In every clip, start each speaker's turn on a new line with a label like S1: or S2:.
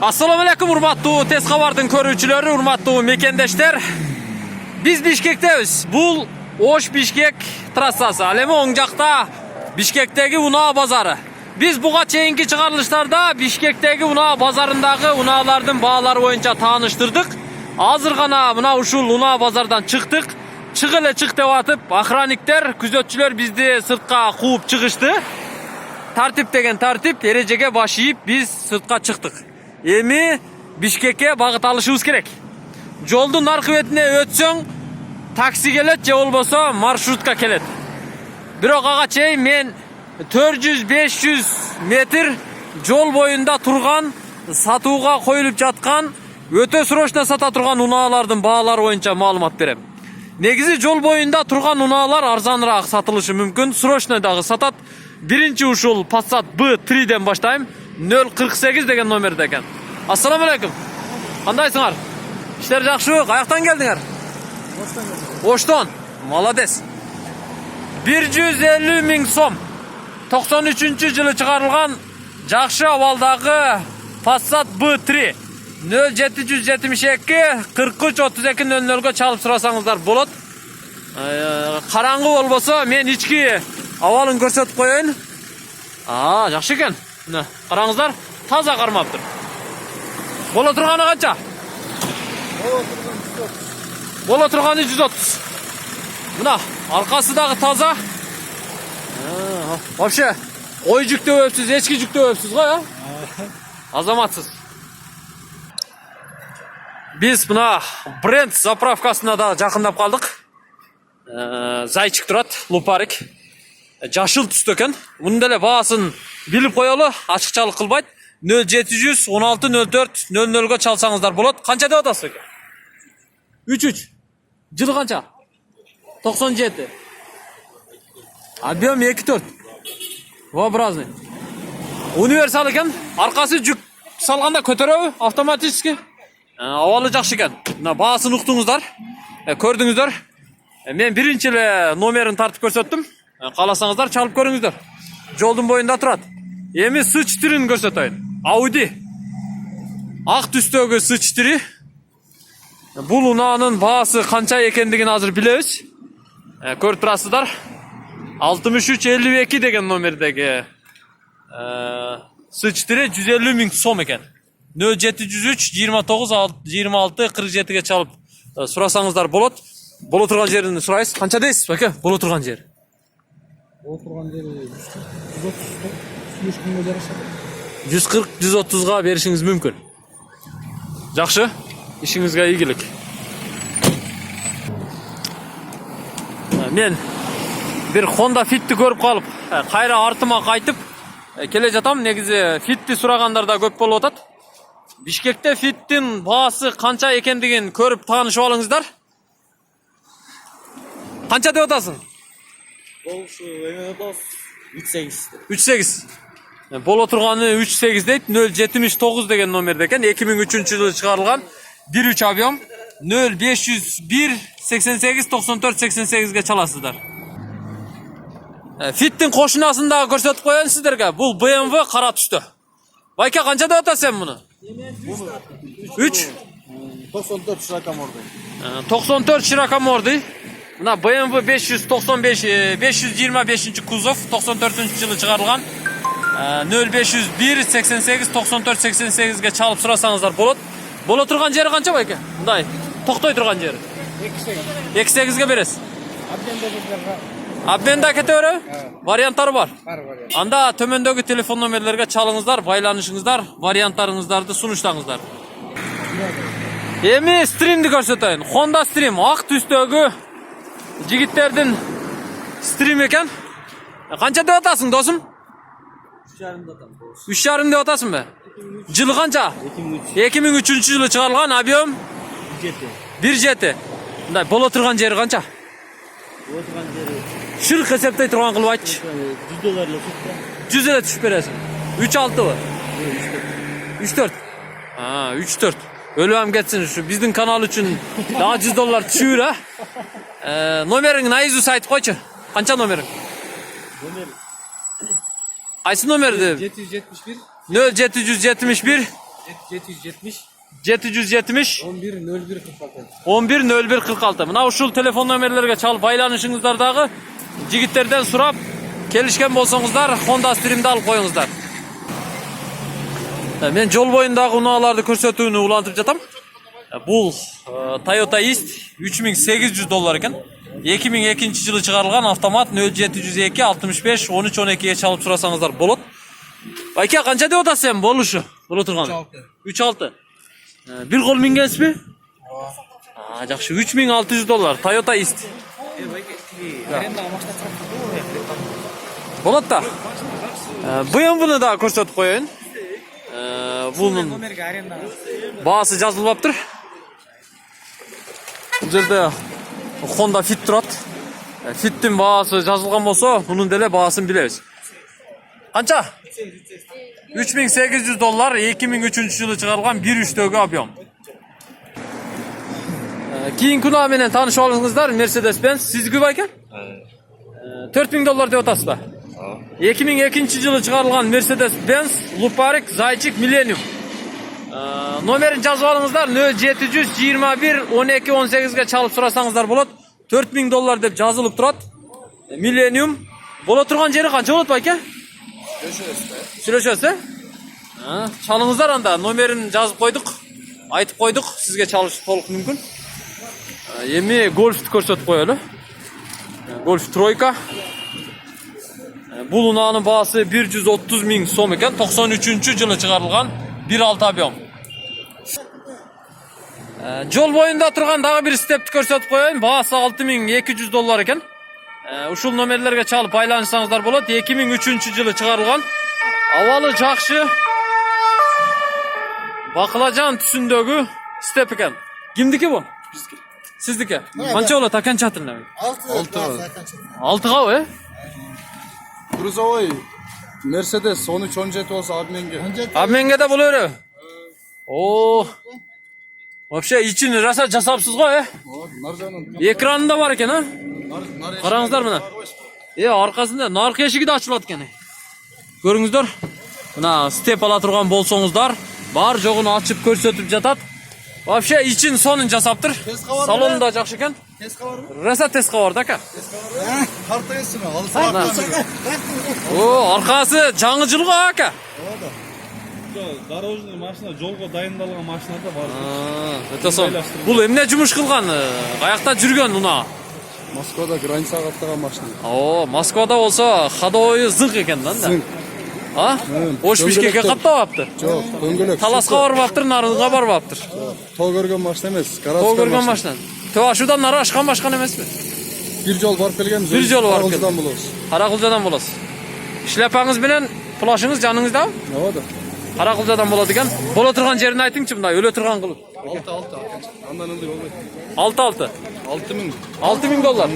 S1: Assalamu alaykum urmattуу tez xabardын көрүүчүлөрү, урматтуу мекендештер. Биз Бишкектебиз. Бул Ош Бишкек трассасы. Ал эми оң жакта Бишкектеги унаа базары. Биз буга чейинки чыгарылыштарда Бишкектеги унаа базарындагы унаалардын баалары боюнча тааныштырдык. Азыр гана мына ушул унаа базардан чыктык. Чык эле чык деп атып, охранниктер, күзөтчүлөр бизди сыртка кууп чыгышты. Тартип деген тартип, эрежеге баш ийип биз сыртка чыктык. Эми Бишкекке багыт алышыбыз керек. Жолдун аркы бетине өтсөң, такси келет же болбосо маршрутка келет. Бирок ага чейин мен 400-500 метр жол боюнда турган, сатууга коюлуп жаткан, өтө срочно сата турган унаалардын баалары боюнча маалымат берем. Негизи жол боюнда турган унаалар арзаныраак сатылышы мүмкүн, срочно дагы сатат. Биринчи ушул Passat B3ден баштайм. 048 деген номерде экен. Ассаламу алейкум. Кандайсыңар? Иштер жакшыбы? Каяктан келдиңер?
S2: Оштон келдим.
S1: Оштон. Молодец. 150 миң сом. 93-жылы чыгарылган жакшы абалдагы Passat B3. 0772 43 32 00 чалып сурасаңыздар болот. Караңгы болбосо мен ички абалын көрсөтүп коеюн. Жакшы экен. Мына караңыздар, таза кармаптыр. Боло турганы канча? Боло турганы 130. Мына аркасы дагы таза. Вообще ой жүктөбөпсүз, эчки жүктөбөпсүз го, а? Азаматсыз. Биз мына бренд заправкасына да жакындап калдык. Зайчик турат, лупарик. Жашыл түстө экен. Мунун деле баасын билип коелу, ачыкчалык кылбайт. 0700 16 04 00 чалсаңыздар болот. Канча деп атасыз экен? 33. Жылы канча? 97. Объем 2-4. V-образный. Универсал экен. Аркасы жүк салганда көтөрөбү автоматически. Абалы жакшы экен. Мына баасын уктуңуздар, көрдүңүздөр. Мен биринчи эле номерин тартып көрсөттүм. Кааласаңыздар чалып көрүңүздөр. Жолдун боюнда турат. Эми S4-ин көрсөтөйүн. Audi. Ак түстөгү S4. Бул унаанын баасы канча экендигин азыр билебиз. Көрүп турасыздар. 6352 деген номердеги S4 150 миң сом экен. 0703 29 26 47 чалып сурасаңыздар болот. Боло турган жерин сурайсыз. Канча дейсиз, аке? Боло турган жер.
S2: Боло турган жери 130 миңге жарашат.
S1: 140-130га беришиңиз мүмкүн. Жакшы. Ишиңизге ийгилик. Мен бир Honda Fit'ти көрүп калып, кайра артыма кайтып келе жатам. Негизи Fit'ти сурагандар да көп болуп атат. Бишкекте Fit'тин баасы канча экендигин көрүп таанышып алыңыздар. Канча деп атасың?
S2: Бул ушу эме атабыз 38.
S1: 38. Боло турганы 38 дейт. 079 деген номерде экен. 2003-жылы чыгарылган. 1.3 объем. 0501 88 94 88ге чаласыздар. Fit'тин кошунасын дагы көрсөтүп коеюн сиздерге. Бул BMW кара түстө. Байка канча деп атасың сен муну? 3
S2: 94 широкомордый.
S1: 94 широкомордый. Мына BMW 595 525 кузов 94-жылы чыгарылган. 0501 88 94 88ге чалып сурасаңыздар болот. Боло турган жери канча байке? Мындай токтой турган жери. 28ге бересиз. Аббенда кете береби? Варианттары бар. Анда төмөндөгү телефон номерлерге чалыңыздар, байланышыңыздар, варианттарыңыздарды сунуштаңыздар. Эми стримди көрсөтөйүн. Honda Stream ак түстөгү жигиттердин стрим экен. Канча деп атасың, досум?
S2: 3,5 деп атам.
S1: 3,5 деп атасың бе? Жылы канча? 2003-жылы чыгарылган, объем 1.7. Мындай боло турган жери канча?
S2: Боло турган жери
S1: Шырк эсептей турган кылып айтчы.
S2: $100 эле түшүп.
S1: 100 эле түшүп бересиң. 3-6 бы? 3-4. 3-4. Өлөм кетсин ушу биздин канал үчүн дагы $100 түшүр, а? Номериңди наизусть айтып койчу. Канча номериң?
S2: Номер
S1: Кайсы номерди?
S2: 771
S1: 0771
S2: 770
S1: 770
S2: 11 01 46.
S1: 11 01 46. Mına uşul telefon nömerlerге çalıp baylanışыңыздардагы жигиттерден сурап келишкен болсоңуздар Honda Stream'de алып коюңуздар. Мен жол боюндагы унааларды көрсөтүүнү улантып жатам. Бул Toyota East $3800 экен. 2002-жылы чыгарылган автомат 0702 65 13 12-ге чалып сурасаңыздар болот. Байке канча деп атасыз эми болушу? Боло турган. 36. Bir kol mingesizби? Жакшы. $3600 Toyota East. Болот да. BMW-ны да көрсөтүп коеюн. Bunun baası жазылбаптыр. Бул жерде Honda Fit турат. Fit'in baası жазылган болсо, bunun деле баасын билебиз. Канча? $3800 2003-жылы чыгарылган 1.3-төгү объем. Кийинки унаа менен таанышып алыңыздар, Mercedes-Benz сизги байке? $4000 деп атасыз да? 2002-жылы чыгарылган Mercedes-Benz Luparik Zaychik Millennium. Номерин жазып алыңыздар, 0721 12 18-ге чалып сурасаңыздар болот. $4000 деп жазылып турат. Millennium. Боло турган жери канча болот байке? Сүйлөшөсүз, чалыңыздар анда, номерин жазып койдук, айтып койдук, сизге чалыш толук мүмкүн. Эми Golf'ты көрсөтүп коелу. Golf тройка. Бул унаанын баасы 130 000 сом экен, 93-жылы чыгарылган 1.6 объем. Жол боюнда турган дагы бир степти көрсөтүп коеюн, баасы $6200 экен. Ушул номерлерге чалып байланышсаңыздар болот. 2003-жылы чыгарылган. Абалы жакшы. Бакылажан түсүндөгү степ экен. Кимдики бу? Сиздики. Канча болот акен чатырына? 6га,
S3: Грузовой Mercedes 13-17 olsa abmenге.
S1: Abmenге да боло береби? О. Вообще ичин раса жасапсыз го, Экранында бар экен, Караңыздар мына. Аркасында наркы эшиги да ачылат экен. Көрүңүздөр. Мына степ ала турган болсоңуздар, бар жогун ачып көрсөтүп жатат. Вообще ичин сонун жасаптыр. Салонунда жакшы экен.
S3: Теска барбы?
S1: Раса теска бар да ака.
S3: Карта эсине, алса.
S1: О, аркасы жаңы жылгы ака.
S2: Дорожный машина, жолго дайындалган машинада бар.
S1: Өтө сон. Бул эмне жумуш кылган? Каякта жүргөн уна?
S3: Москвада граница каптаган машина.
S1: О, Москвада болсо ходовой зыңк экен да.
S3: Зыңк.
S1: Ош Бишкекке каптабаптыр.
S3: Жок, дөңгөлөк.
S1: Таласка барбаптыр, нарынга барбаптыр.
S3: Тоо көргөн машина эмес, гараж.
S1: Тоо көргөн машина. Тоо ашудан нары ашкан башкан эмеспи?
S3: Бир жол барып келгенбиз.
S1: Бир жол барып келген.
S3: болобуз.
S1: Каракылжадан болосуз. Шляпаңыз менен плашыңыз жаныңызда?
S3: Ооба.
S1: Каракылжадан болот экен. Боло турган жерин айтыңчы, мындай өлө турган кылып.
S3: 6. Андан ылдый болбойт.
S1: 6. $6000.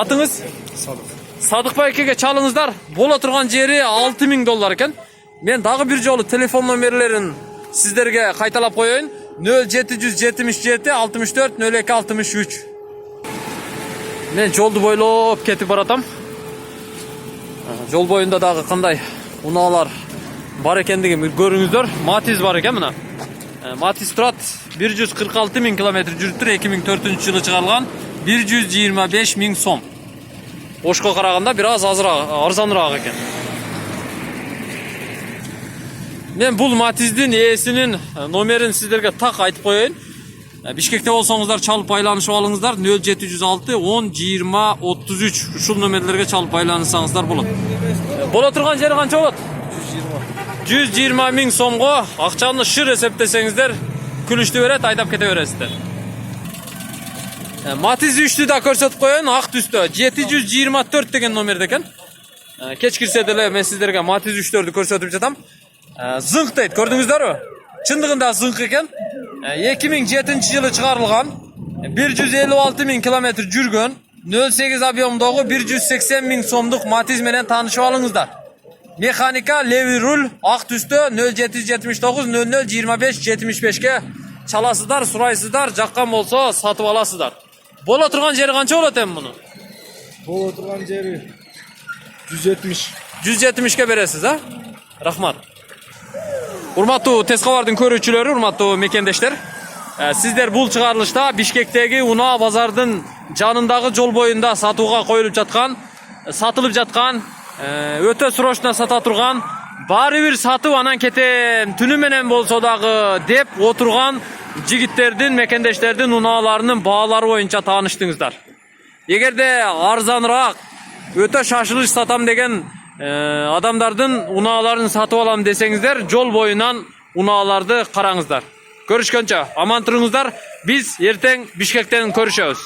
S1: Атыңыз?
S3: Садык.
S1: Садык байкеге чалыңыздар. Боло турган жери $6000 экен. Мен дагы бир жолу телефон номерлерин сиздерге кайталап коеюн. 0777 64 02 63. Мен жолду бойлоп кетип баратам. Жол боюнда дагы кандай унаалар бар экендигин көрүңүздөр. Matiz бар экен мына. Matiz турат 146 000 километр жүрүптүр. 2004-жылы чыгарылган 125 000 сом. Ошко караганда бир аз арзаныраак экен. Мен бул Matiz'дин ээсинин номерин сиздерге так айтып коеюн. Бишкекте болсоңуздар чалып байланышып алыңыздар. 0706 10 20 33 ушул номерлерге чалып байланышсаңыздар болот. Боло турган жери канча болот? 120 000 сомго акчаны шыр эсептесеңиздер, күлүштү берет, айдап кете бересиздер. Matiz 3'tü да көрсөтүп коеюн, ак түстө 724 деген номерде экен. Кеч кирсе деле мен сиздерге Matiz 3'төрдү көрсөтүп жатам. Зыңк дейт, көрдүңүздөрбү? Чындыгында зыңк экен. 2007-жылы чыгарылган, 156 000 километр жүргөн, 08 объемдогу 180 000 сомдук Matiz менен таанышып алыңыздар. Mexanika, levi rul, ак түстө 0779 00 25 75ке чаласыздар, сурайсыздар, жаккан болсо сатып аласыздар. Боло турган жери канча болот эми муну?
S3: Боло турган жери 170.
S1: 170ке бересиз, Рахмат. Urmattуу Tez Kabardын көрүүчүлөрү, урматтуу мекендештер. Сиздер бул чыгарылышта Бишкектеги Унаа базардын жанындагы жол боюнда сатууга коюлуп жаткан, сатылып жаткан, өтө срочно сата турган, баары бир сатып анан кетем, түнү менен болсо дагы деп отурган жигиттердин, мекендештердин унааларынын баалары боюнча тааныштыңыздар. Эгерде арзаныраак, өтө шашылыш сатам деген адамдардын унааларын сатып алам десеңиздер, жол боюнан унааларды караңыздар. Көрүшкөнчө аман туруңуздар. Биз эртең Бишкектен көрүшөбүз.